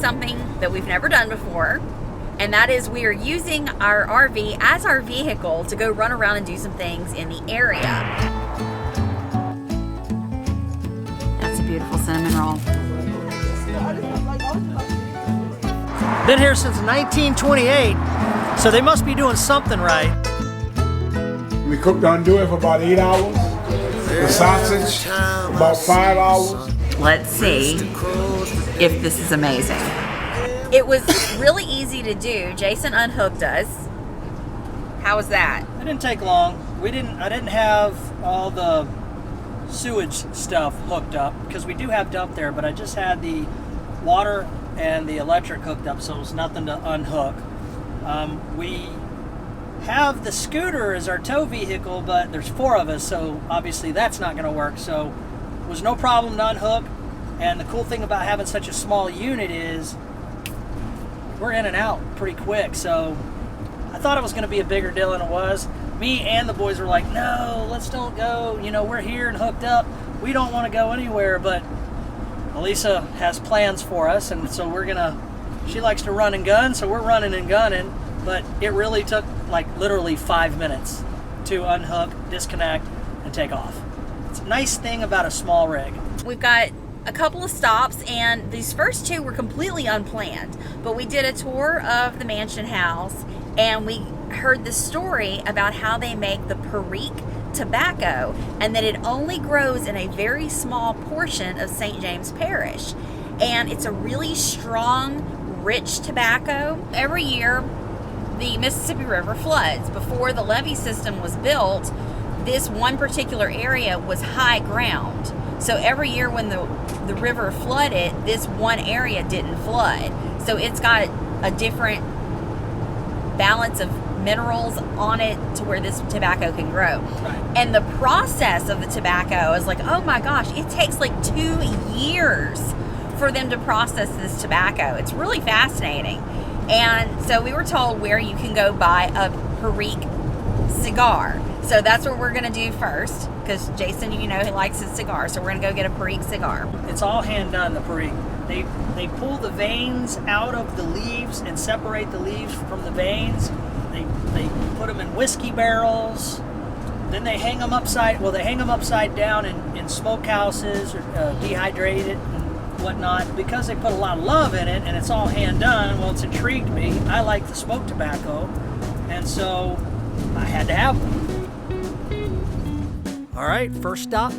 something that we've never done before, and that is we are using our RV as our vehicle to go run around and do some things in the area. That's a beautiful cinnamon roll. Been here since 1928, so they must be doing something right. We cooked andouille for about 8 hours. The sausage, about 5 hours. Let's see if this is amazing. It was really easy to do. Jason unhooked us. How was that? It didn't take long. I didn't have all the sewage stuff hooked up because we do have dump there, but I just had the water and the electric hooked up, so it was nothing to unhook. We have the scooter as our tow vehicle, but there's 4 of us, so obviously that's not going to work. So it was no problem to unhook. And the cool thing about having such a small unit is we're in and out pretty quick. So I thought it was going to be a bigger deal than it was. Me and the boys were like, no, let's don't go. You know, we're here and hooked up. We don't want to go anywhere. But Elisa has plans for us, and so she likes to run and gun, so we're running and gunning. But it really took like literally 5 minutes to unhook, disconnect, and take off. It's a nice thing about a small rig. We've got a couple of stops, and these first 2 were completely unplanned, but we did a tour of the mansion house, and we heard the story about how they make the Perique tobacco, and that it only grows in a very small portion of St. James Parish, and it's a really strong, rich tobacco. Every year the Mississippi River floods. Before the levee system was built, this one particular area was high ground. So every year when the river flooded, this one area didn't flood. So it's got a different balance of minerals on it to where this tobacco can grow. Right. And the process of the tobacco is like, oh my gosh, it takes like 2 years for them to process this tobacco. It's really fascinating. And so we were told where you can go buy a Perique cigar. So that's what we're gonna do first, because Jason, you know, he likes his cigar, so we're gonna go get a Perique cigar. It's all hand done, the Perique. They pull the veins out of the leaves and separate the leaves from the veins. They put them in whiskey barrels. Then they hang them upside down in smokehouses or dehydrate it and whatnot. Because they put a lot of love in it and it's all hand done, well, it's intrigued me. I like the smoked tobacco, and so I had to have one. All right, first stop,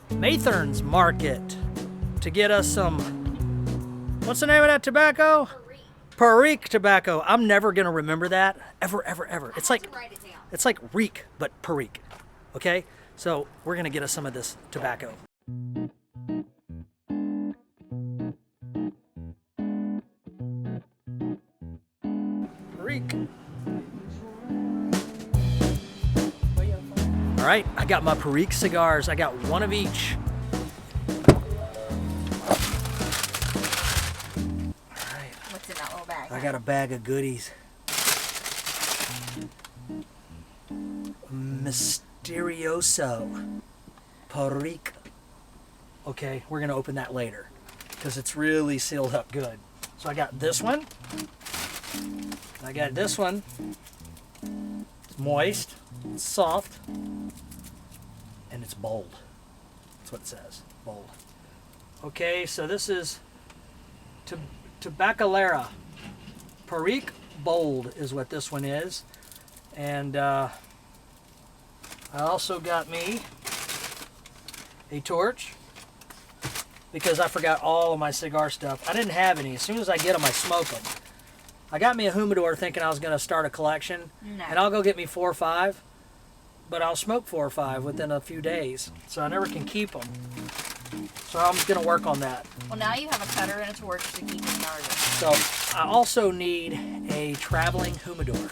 Mathern's Market, to get us some, what's the name of that tobacco? Perique tobacco. I'm never gonna remember that, ever. It's like reek, but Perique, okay? So we're gonna get us some of this tobacco. Perique. All right, I got my Perique cigars. I got 1 of each. All right. What's in that little bag? I got a bag of goodies. Mysterioso. Perique. Okay, we're gonna open that later because it's really sealed up good. So I got this one. I got this one. It's moist, it's soft, and it's bold. That's what it says, bold. Okay, so this is Tabacalera. Perique Bold is what this one is. And I also got me a torch because I forgot all of my cigar stuff. I didn't have any. As soon as I get them, I smoke them. I got me a humidor thinking I was going to start a collection. No. And I'll go get me 4 or 5, but I'll smoke 4 or 5 within a few days. So I never can keep them. So I'm going to work on that. Well, now you have a cutter and a torch to keep it started. So I also need a traveling humidor.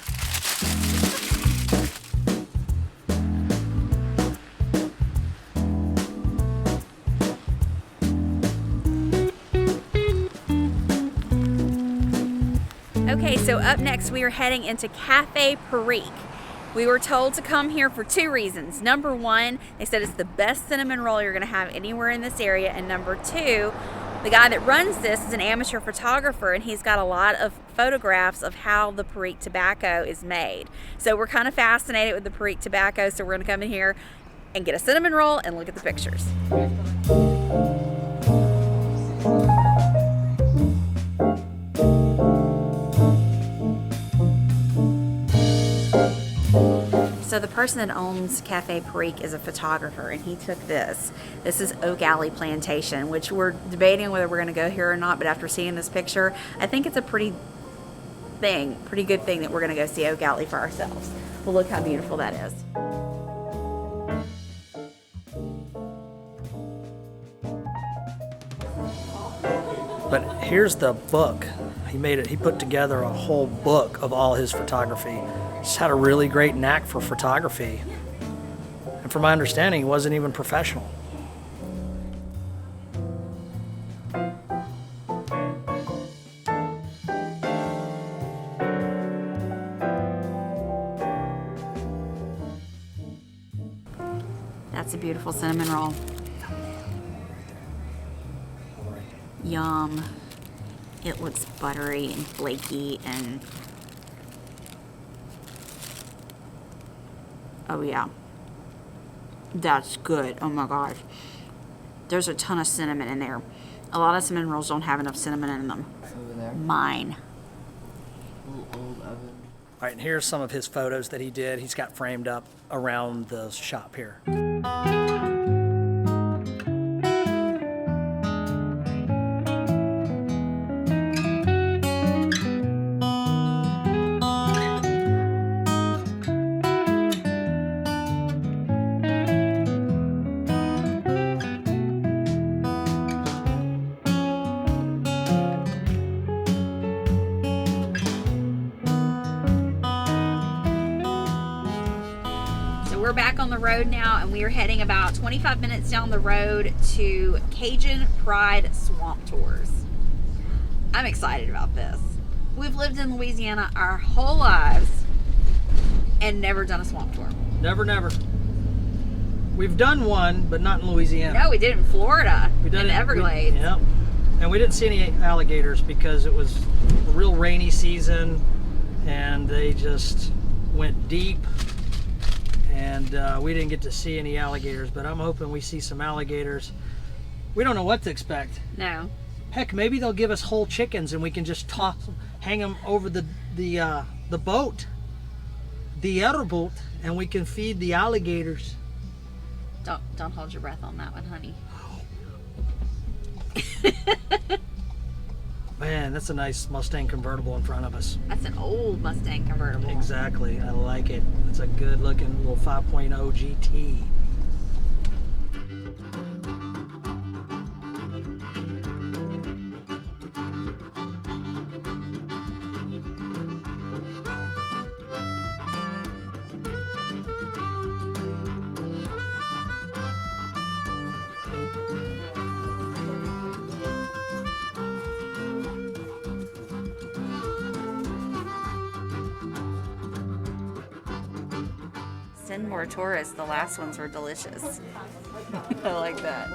Okay, so up next we are heading into Cafe Perique. We were told to come here for 2 reasons. Number 1, they said it's the best cinnamon roll you're gonna have anywhere in this area. And number 2, The guy that runs this is an amateur photographer, and he's got a lot of photographs of how the Perique tobacco is made. So we're kind of fascinated with the Perique tobacco, so we're gonna come in here and get a cinnamon roll and look at the pictures. So the person that owns Cafe Perique is a photographer, and he took this. This is Oak Alley Plantation, which we're debating whether we're going to go here or not, but after seeing this picture, I think it's a pretty good thing that we're going to go see Oak Alley for ourselves. Well, look how beautiful that is. But here's the book. He put together a whole book of all his photography. He's had a really great knack for photography. And from my understanding, he wasn't even professional. That's a beautiful cinnamon roll. Yum. It looks buttery and flaky and oh yeah. That's good. Oh my gosh. There's a ton of cinnamon in there. A lot of cinnamon rolls don't have enough cinnamon in them. Over there. Mine. Little old oven. All right, and here's some of his photos that he did. He's got framed up around the shop here. We're back on the road now, and we are heading about 25 minutes down the road to Cajun Pride Swamp Tours. I'm excited about this. We've lived in Louisiana our whole lives and never done a swamp tour. Never. We've done one, but not in Louisiana. No, we did in Florida, in Everglades. Yep. And we didn't see any alligators because it was a real rainy season, and they just went deep. And we didn't get to see any alligators, but I'm hoping we see some alligators. We don't know what to expect. No. Heck, maybe they'll give us whole chickens and we can just hang them over the boat, the airboat, and we can feed the alligators. Don't hold your breath on that one, honey. Man, that's a nice Mustang convertible in front of us. That's an old Mustang convertible. Exactly, I like it. It's a good looking little 5.0 GT. Send more tourists. The last ones were delicious. I like that.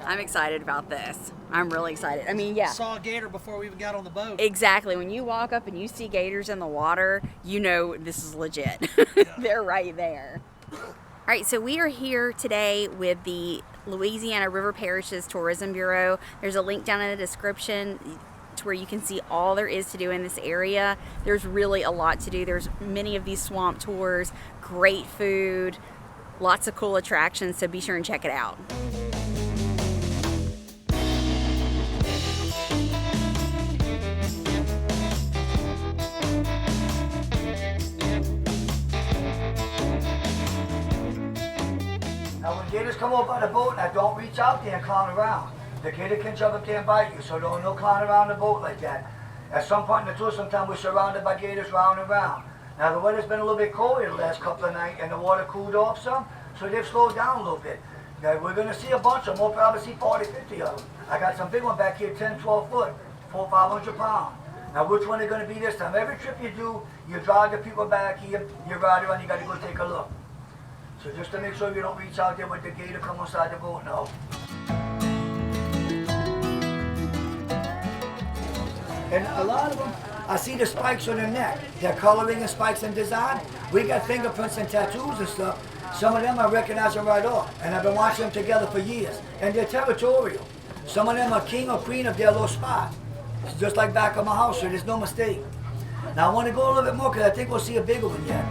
I'm excited about this. I'm really excited. I mean, yeah. Saw a gator before we even got on the boat. Exactly. When you walk up and you see gators in the water, you know this is legit. They're right there. All right, so we are here today with the Louisiana River Parishes Tourism Bureau. There's a link down in the description to where you can see all there is to do in this area. There's really a lot to do. There's many of these swamp tours, great food, lots of cool attractions, so be sure and check it out. Now when gators come over by the boat, now don't reach out there and clown around. The gator can jump up there and bite you, so don't no clown around the boat like that. At some point in the tour, sometimes we're surrounded by gators round and round. Now the weather's been a little bit colder the last couple of nights and the water cooled off some, so they've slowed down a little bit. Now we're gonna see a bunch of them, we'll probably see 40, 50 of them. I got some big ones back here, 10, 12 foot, 400, 500 pounds. Now which one are gonna be this time? Every trip you do, you drive the people back here, you ride around, you gotta go take a look. So just to make sure you don't reach out there with the gator come inside the boat, no. And a lot of them, I see the spikes on their neck. They're coloring and spikes and design. We got fingerprints and tattoos and stuff. Some of them I recognize them right off. And I've been watching them together for years. And they're territorial. Some of them are king or queen of their little spot. It's just like back of my house, so there's no mistake. Now I want to go a little bit more because I think we'll see a bigger one yet.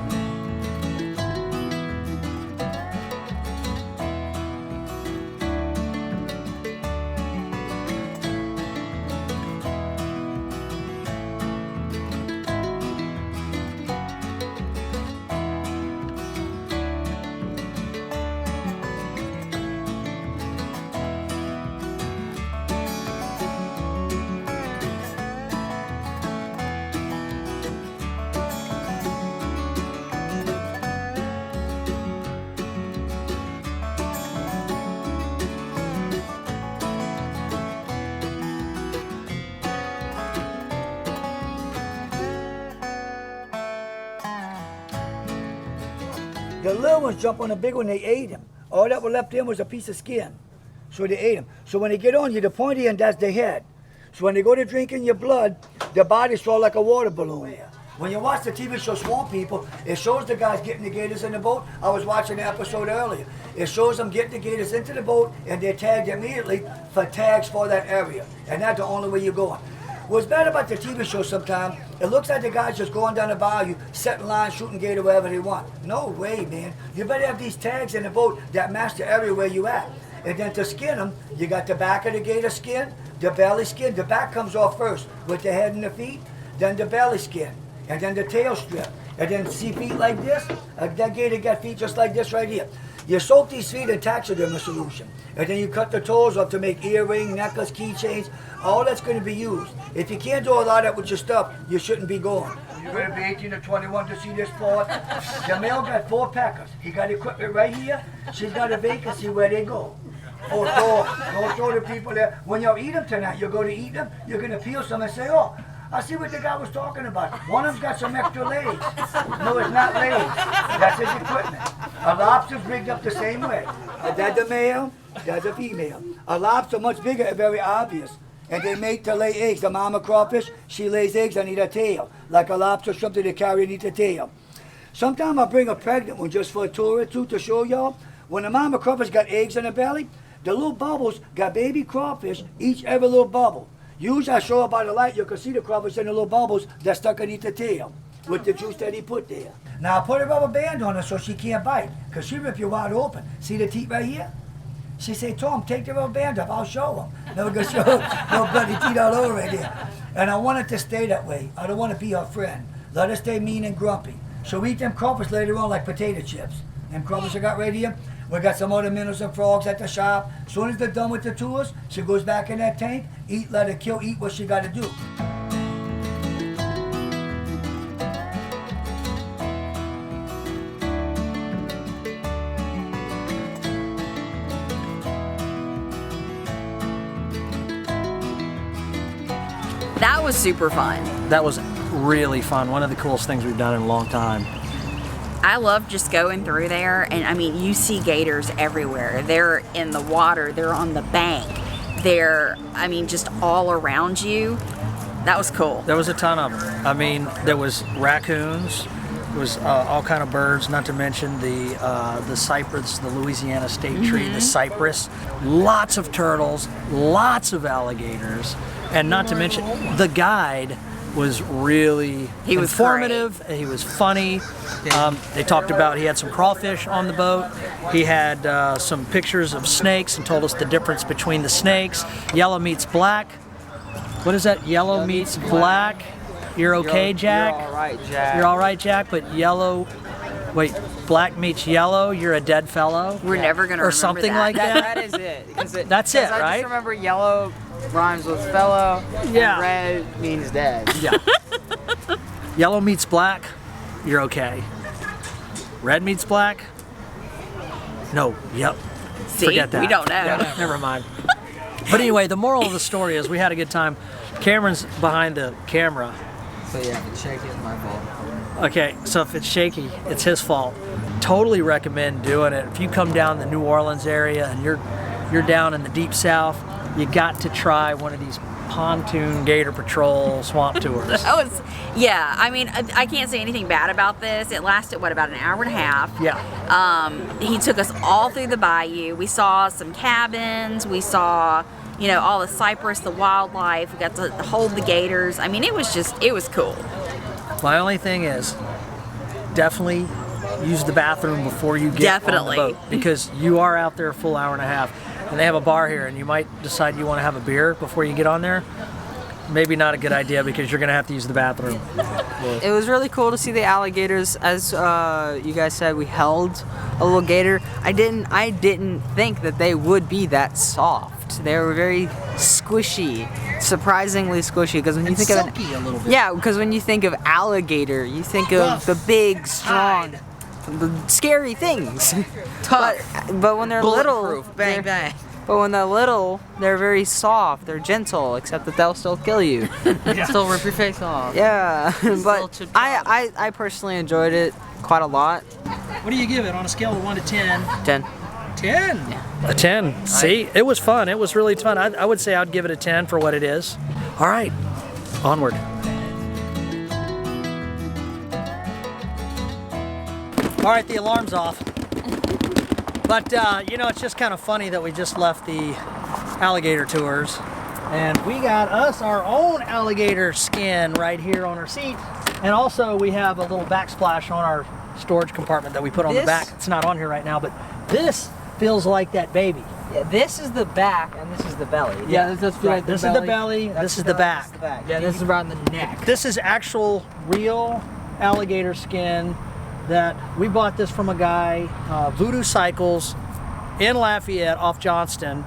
The little ones jump on the big one, they ate him. All that was left in was a piece of skin. So they ate him. So when they get on you, the pointy end, that's their head. So when they go to drinking your blood, their bodies fall like a water balloon. When you watch the TV show Swamp People, it shows the guys getting the gators in the boat. I was watching the episode earlier. It shows them getting the gators into the boat and they're tagged immediately for tags for that area. And that's the only way you're going. What's bad about the TV show sometimes, it looks like the guys just going down the bayou, setting lines, shooting gator wherever they want. No way, man. You better have these tags in the boat that match the area where you at. And then to skin them, you got the back of the gator skin, the belly skin. The back comes off first with the head and the feet, then the belly skin, and then the tail strip. And then see feet like this? That gator got feet just like this right here. You soak these feet in taxidermy solution. And then you cut the toes up to make earring, necklace, keychains. All that's going to be used. If you can't do a lot of that with your stuff, you shouldn't be going. You're going to be 18 to 21 to see this part. The male got 4 packers. He got equipment right here. She's got a vacancy where they go. Don't throw the people there. When you eat them tonight, you'll go to eat them. You're going to peel some and say, oh, I see what the guy was talking about. One of them's got some extra legs. No, it's not legs. That's his equipment. A lobster's rigged up the same way. That's a male, that's a female. A lobster much bigger and very obvious. And they mate to lay eggs. The mama crawfish, she lays eggs underneath her tail. Like a lobster, something they carry underneath the tail. Sometimes I bring a pregnant one just for a tour or two to show y'all. When the mama crawfish got eggs in her belly, the little bubbles got baby crawfish, each every little bubble. Usually I show up by the light, you can see the crawfish in the little bubbles that's stuck underneath the tail with the juice that he put there. Now I put a rubber band on her so she can't bite, because she'll rip you wide open. See the teeth right here? She said, Tom, take the rubber band off, I'll show him. Never gonna show him, no bloody teeth all over right there. And I want it to stay that way. I don't want to be her friend. Let her stay mean and grumpy. So we eat them crawfish later on like potato chips. Them crawfish I got right here. We got some other minnows and frogs at the shop. As soon as they're done with the tours, she goes back in that tank, eat, let her kill, eat what she got to do. That was super fun. That was really fun. One of the coolest things we've done in a long time. I love just going through there, and I mean, you see gators everywhere. They're in the water, they're on the bank, they're, I mean, just all around you. That was cool. There was a ton of them. I mean, there was raccoons, there was all kind of birds, not to mention the cypress, the Louisiana state tree, the cypress, lots of turtles, lots of alligators, and not to mention the guide was really informative. He was funny. They talked about, he had some crawfish on the boat. He had some pictures of snakes and told us the difference between the snakes. Yellow meets black. What is that? Yellow meets black. You're okay, Jack? You're all right, Jack. You're all right, Jack, but yellow, wait, black meets yellow, you're a dead fellow? We're never going to remember or something that. like that. That is it. That's it, I right? just remember yellow rhymes with fellow, Yeah. and red means dead. Yeah. Yellow meets black. you're okay. Red meets black? No, yep. See, Forget that. we don't know. Yeah, never mind. But anyway, the moral of the story is we had a good time. Cameron's behind the camera. So yeah, if it's shaky, it's my fault. Okay, so if it's shaky, it's his fault. Totally recommend doing it. If you come down the New Orleans area and you're down in the deep south, you got to try one of these pontoon Gator Patrol swamp tours. Yeah, I mean, I can't say anything bad about this. It lasted, what, about an hour and a half? Yeah. He took us all through the bayou. We saw some cabins. We saw, you know, all the cypress, the wildlife. We got to hold the gators. I mean, it was cool. My only thing is, definitely use the bathroom before you get on the boat, because you are out there a full hour and a half, and they have a bar here, and you might decide you want to have a beer before you get on there. Maybe not a good idea, because you're going to have to use the bathroom. It was really cool to see the alligators. As you guys said, we held a little gator. I didn't think that they would be that soft. They were very squishy, surprisingly squishy. Because when you think of silky a little bit. Yeah, because when you think of alligator, you think of the big, strong, the scary things. Tough. But when they're little, Bulletproof. Bang, bang. But when they're little, they're very soft. They're gentle, except that they'll still kill you. Still rip your face off. Yeah, but chip I personally enjoyed it quite a lot. What do you give it on a scale of 1 to 10? 10. 10. A 10. See, it was fun. It was really fun. I would say I'd give it a 10 for what it is. All right, onward. All right, the alarm's off. But, you know, it's just kind of funny that we just left the alligator tours, and we got us our own alligator skin right here on our seat. And also we have a little backsplash on our storage compartment that we put on the back. It's not on here right now, but this feels like that baby. Yeah, this is the back and this is the belly. Yeah, that's Right, this is the belly, this is the back. Yeah, this is around the neck. This is actual real alligator skin that we bought this from a guy, Voodoo Cycles in Lafayette off Johnston,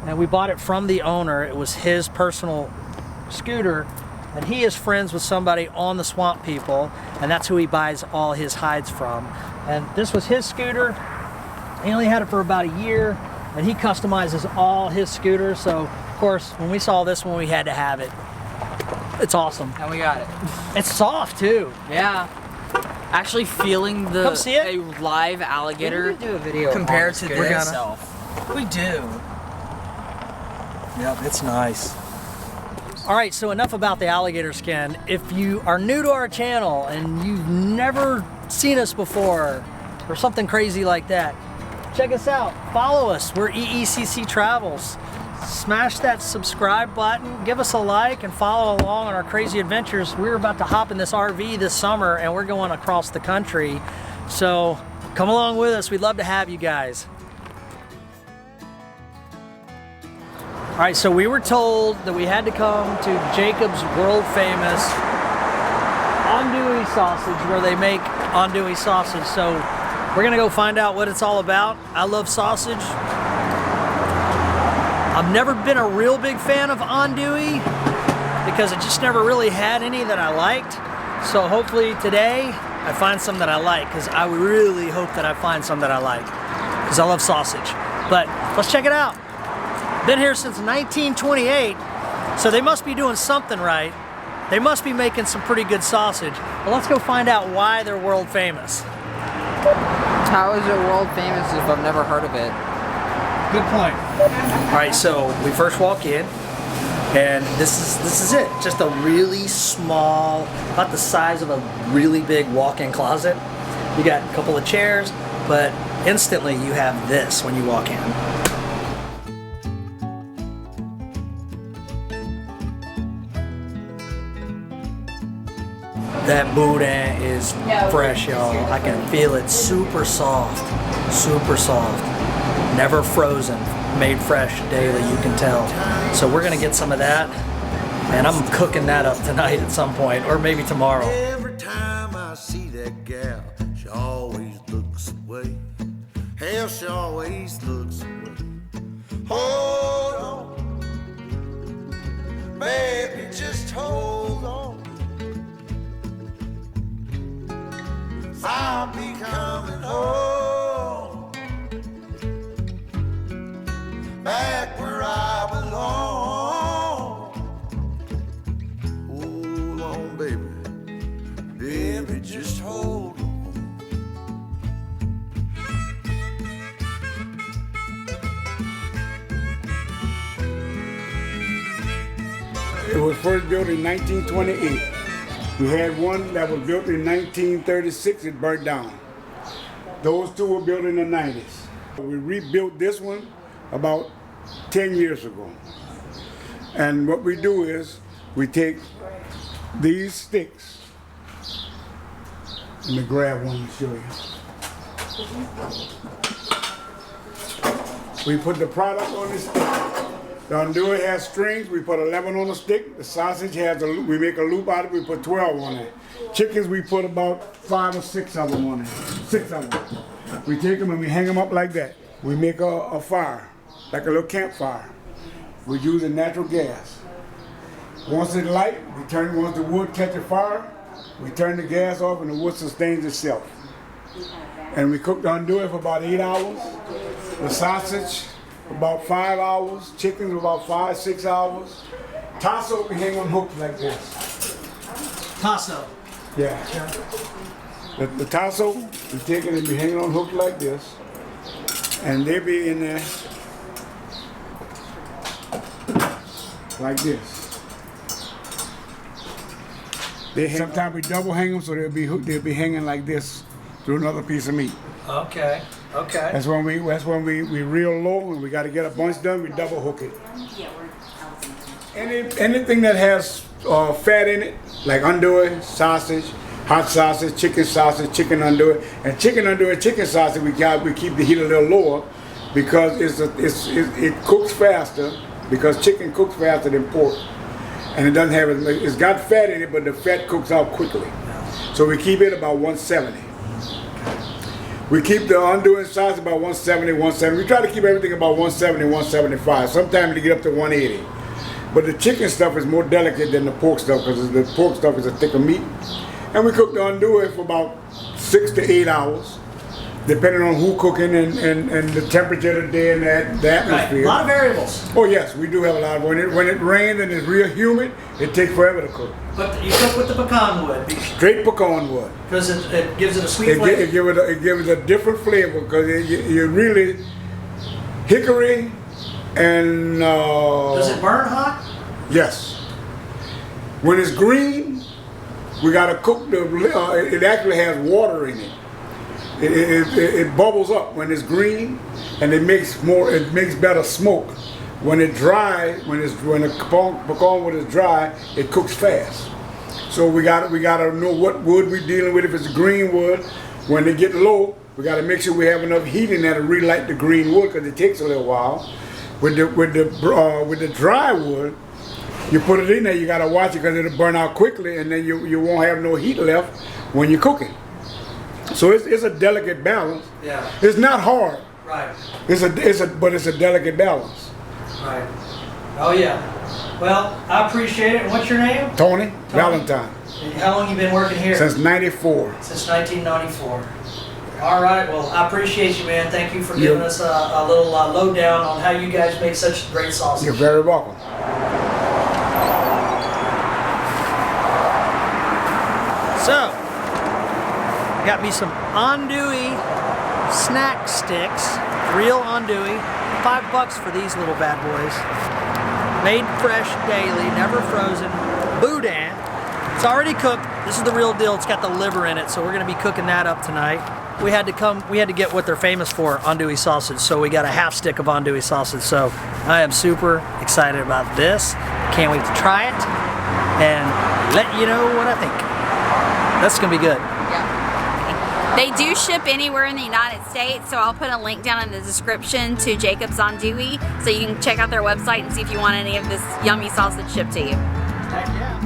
and we bought it from the owner. It was his personal scooter, and he is friends with somebody on the Swamp People, and that's who he buys all his hides from. And this was his scooter. He only had it for about a year, and he customizes all his scooters. So of course, when we saw this one, we had to have it. It's awesome. And we got it. It's soft too. Yeah. Actually feeling the Come see it. a live alligator do a video compared on to the this gonna. itself. We do. Yep, it's nice. All right, so enough about the alligator skin. If you are new to our channel and you've never seen us before or something crazy like that, check us out. Follow us. We're EECC Travels. Smash that subscribe button, give us a like, and follow along on our crazy adventures. We're about to hop in this RV this summer, and we're going across the country. So come along with us. We'd love to have you guys. All right, so we were told that we had to come to Jacob's world famous Andouille sausage, where they make Andouille sausage. So we're gonna go find out what it's all about. I love sausage. I've never been a real big fan of andouille because I just never really had any that I liked. So hopefully today I find some that I like, because I really hope that I find some that I like, because I love sausage. But let's check it out. Been here since 1928, so they must be doing something right. They must be making some pretty good sausage. Well, let's go find out why they're world famous. How is it world famous if I've never heard of it? Good point. All right, so we first walk in, and this is it. Just a really small, about the size of a really big walk-in closet. You got a couple of chairs, but instantly you have this when you walk in. That boudin is fresh, y'all. I can feel it. Super soft, super soft. Never frozen, made fresh daily, you can tell. So we're gonna get some of that, and I'm cooking that up tonight at some point, or maybe tomorrow. Every time I see that gal, she always looks away. Hell, she always looks away. Hold on, baby, just hold on. I'll be coming home, back where I belong. Hold on, baby, baby, just hold on. It was first built in 1928. We had one that was built in 1936, it burnt down. Those two were built in the 90s. We rebuilt this one about 10 years ago. And what we do is, we take these sticks, let me grab one to show you. We put the product on the stick. The Andouille has strings, we put 11 on the stick. The sausage has a loop, we make a loop out of it, we put 12 on it. Chickens, we put about 5 or 6 of them on it. 6 of them. We take them and we hang them up like that. We make a fire, like a little campfire. We use a natural gas. Once it's light, once the wood catches fire, we turn the gas off and the wood sustains itself. And we cook the Andouille for about 8 hours. The sausage, about 5 hours. Chickens, about 5, 6 hours. Tasso, we hang on hooks like this. Tasso. Yeah. The tasso, we take it and we hang it on hooks like this. And they be in there like this. Sometimes we double hang them so they'll be hanging like this through another piece of meat. Okay. Okay. That's when we real low and we got to get a bunch done. We double hook it. Anything that has fat in it, like andouille, sausage, hot sausage, chicken andouille, and chicken sausage, we keep the heat a little lower because it cooks faster, because chicken cooks faster than pork, and it doesn't have it's got fat in it, but the fat cooks out quickly. So we keep it about 170. We keep the andouille sausage about 170, 170. We try to keep everything about 170, 175. Sometimes we get up to 180. But the chicken stuff is more delicate than the pork stuff because the pork stuff is a thicker meat. And we cook the andouille for about 6 to 8 hours, depending on who cooking and the temperature of the day and the atmosphere. Right. A lot of variables. Oh yes, we do have a lot of when it rains and it's real humid, it takes forever to cook. But you cook with the pecan wood. Straight pecan wood. Because it gives it a sweet flavor. It gives it a different flavor because you really hickory and. Does it burn hot? Yes. When it's green, we gotta cook it actually has water in it. It bubbles up when it's green, and it makes better smoke. When it dry, when the pecan wood is dry, it cooks fast. So we gotta know what wood we're dealing with. If it's green wood, when they get low, we gotta make sure we have enough heat in there to relight the green wood because it takes a little while. With the dry wood, you put it in there, you gotta watch it because it'll burn out quickly, and then you won't have no heat left when you're cooking. So it's a delicate balance. Yeah. It's not hard. Right. But it's a delicate balance. Right. Oh yeah. Well, I appreciate it. And what's your name? Tony Valentine. And how long you been working here? Since '94. Since 1994. All right. Well, I appreciate you, man. Thank you for giving us a little lowdown on how you guys make such great sausage. You're very welcome. So, got me some andouille snack sticks, real andouille, $5 for these little bad boys. Made fresh daily, never frozen. Boudin. It's already cooked. This is the real deal. It's got the liver in it, so we're gonna be cooking that up tonight. We had to get what they're famous for, andouille sausage, so we got a half stick of andouille sausage. So I am super excited about this. Can't wait to try it and let you know what I think. That's gonna be good. They do ship anywhere in the United States, so I'll put a link down in the description to Jacob's Andouille, so you can check out their website and see if you want any of this yummy sausage shipped to you. Heck yeah.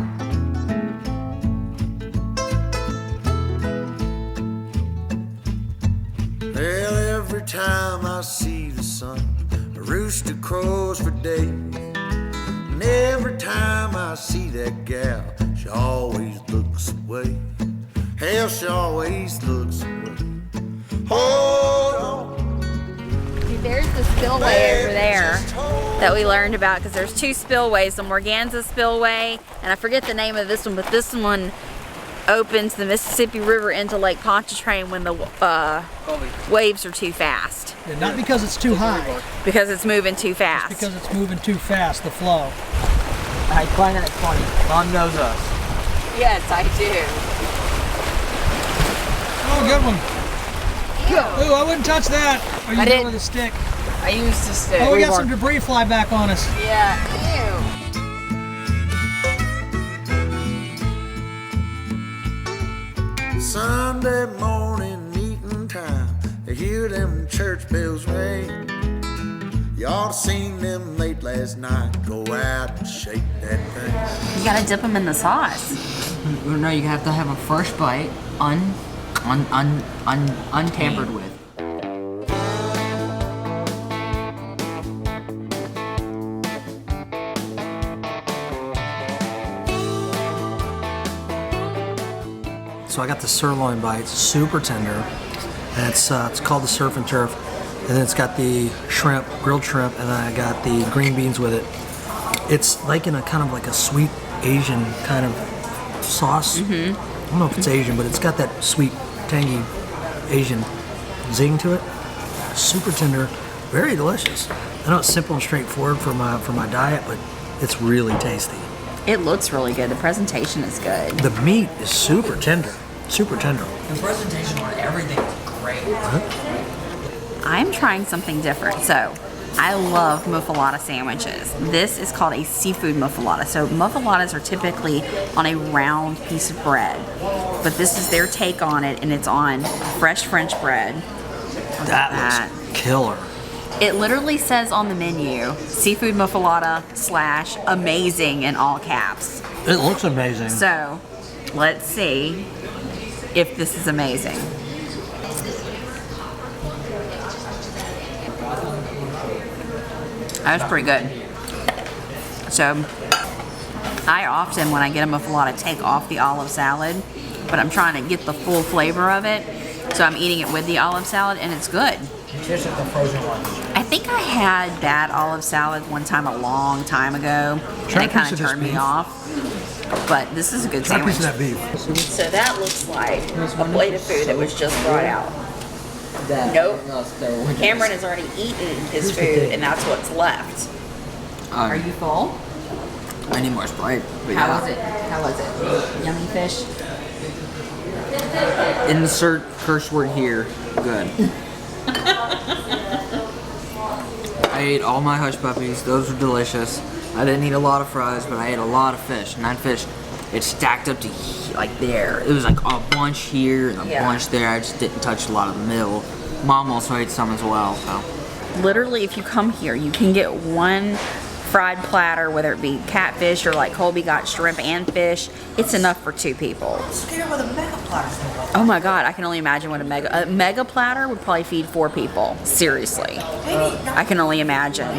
Well, every time I see the sun, a rooster crows for days. And every time I see that gal, she always looks away. Hell, she always looks away. Hold on. There's the spillway over there that we learned about, because there's two spillways, the Morganza spillway, and I forget the name of this one, but this one opens the Mississippi River into Lake Pontchartrain when the waves are too fast. Yeah, not because it's too high, Because it's moving too fast. because it's moving too fast, the flow. I find that funny. Mom knows us. Yes, I do. Oh, good one. Ooh, I wouldn't touch that. Or you I go didn't. with a stick. I used to stick. Oh, we got some debris fly back on us. Yeah. Sunday morning meeting time, I hear them church bells ring. You ought to seen them late last night. Go out and shake that thing. You gotta dip them in the sauce. No, you have to have a fresh bite, untampered with. So I got the sirloin bites, super tender, and it's called the surf and turf. And then it's got the shrimp, grilled shrimp, and then I got the green beans with it. It's like in a kind of like a sweet Asian kind of sauce. I don't know if it's Asian, but it's got that sweet, tangy Asian zing to it. Super tender, very delicious. I know it's simple and straightforward for my diet, but it's really tasty. It looks really good. The presentation is good. The meat is super tender, super tender. The presentation on everything is great. I'm trying something different. So, I love muffalata sandwiches. This is called a seafood muffalata. So, muffalatas are typically on a round piece of bread, but this is their take on it, and it's on fresh French bread. That looks killer. It literally says on the menu, seafood muffalata / amazing in all caps. It looks amazing. So, let's see if this is amazing. That's pretty good. So, I often, when I get a muffalata, take off the olive salad, but I'm trying to get the full flavor of it. So I'm eating it with the olive salad, and it's good. Here's the frozen one. I think I had bad olive salad one time a long time ago, and it kind of turned me off. But this is a good Try a sandwich. piece of that beef. So that looks like a plate of food that was just brought out. Nope. Cameron has already eaten his food, and that's what's left. Are you full? I need more Sprite. But How yeah. was it? How was it? Yummy fish? Insert curse word here. Good. I ate all my hush puppies. Those were delicious. I didn't eat a lot of fries, but I ate a lot of fish. And that fish, it stacked up to like there. It was like a bunch here and a bunch there. I just didn't touch a lot of the middle. Mom also ate some as well. So Literally, if you come here, you can get one fried platter, whether it be catfish or like Colby got shrimp and fish. It's enough for 2 people. Oh my God, I can only imagine what a mega platter would probably feed 4 people. Seriously. I can only imagine.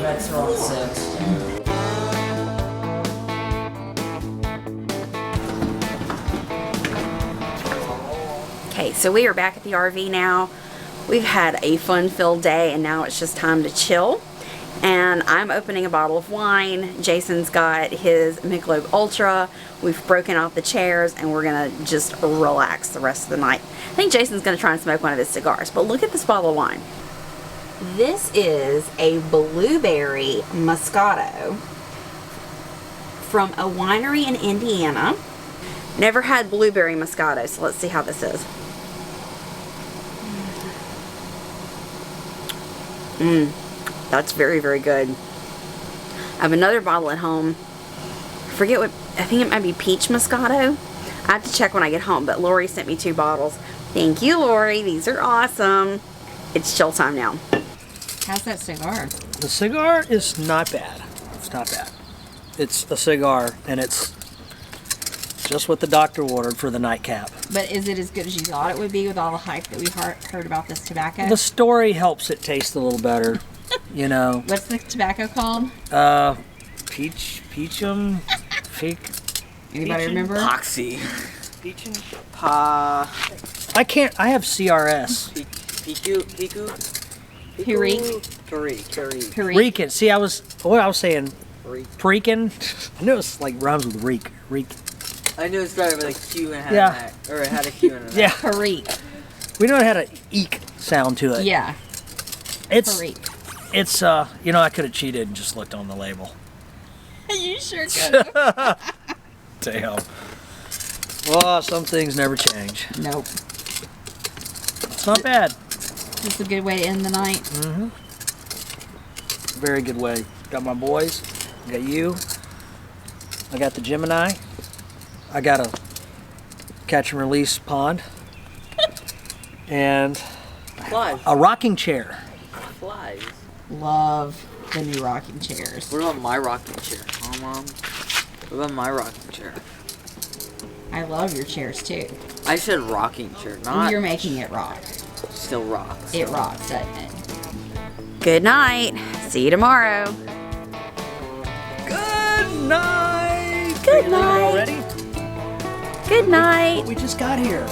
Okay, so we are back at the RV now. We've had a fun-filled day, and now it's just time to chill. And I'm opening a bottle of wine. Jason's got his Michelob Ultra. We've broken out the chairs, and we're gonna just relax the rest of the night. I think Jason's gonna try and smoke one of his cigars, but look at this bottle of wine. This is a blueberry Moscato from a winery in Indiana. Never had blueberry Moscato, so let's see how this is. That's very, very good. I have another bottle at home. I forget what, I think it might be peach Moscato. I have to check when I get home, but Lori sent me 2 bottles. Thank you, Lori. These are awesome. It's chill time now. How's that cigar? The cigar is not bad. It's not bad. It's a cigar, and it's just what the doctor ordered for the nightcap. But is it as good as you thought it would be with all the hype that we heard about this tobacco? The story helps it taste a little better, you know. What's the tobacco called? Peachum, fake. Anybody remember? Poxy. I can't. I have CRS. Perique. Rican. See, I was saying Perique. I knew it was like rhymes with reek. I knew it started with a Q and had Yeah. an X, or it had a Q and an X. Yeah. Perique. We know it had an eek sound to it. Yeah. It's Perique. it's you know, I could have cheated and just looked on the label. You sure could. Damn. Well, some things never change. Nope. It's not bad. Just a good way to end the night. Very good way. Got my boys. Got you. I got the Gemini. I got a catch and release pond. And Flies. a rocking chair. Flies. Love the new rocking chairs. What about my rocking chair? Oh, Mom. What about my rocking chair? I love your chairs too. I said rocking chair, not You're making it rock. still rocks. It rocks, doesn't it? Good night. See you tomorrow. Good night. Good Are you leaving night. already? Good night. We just got here.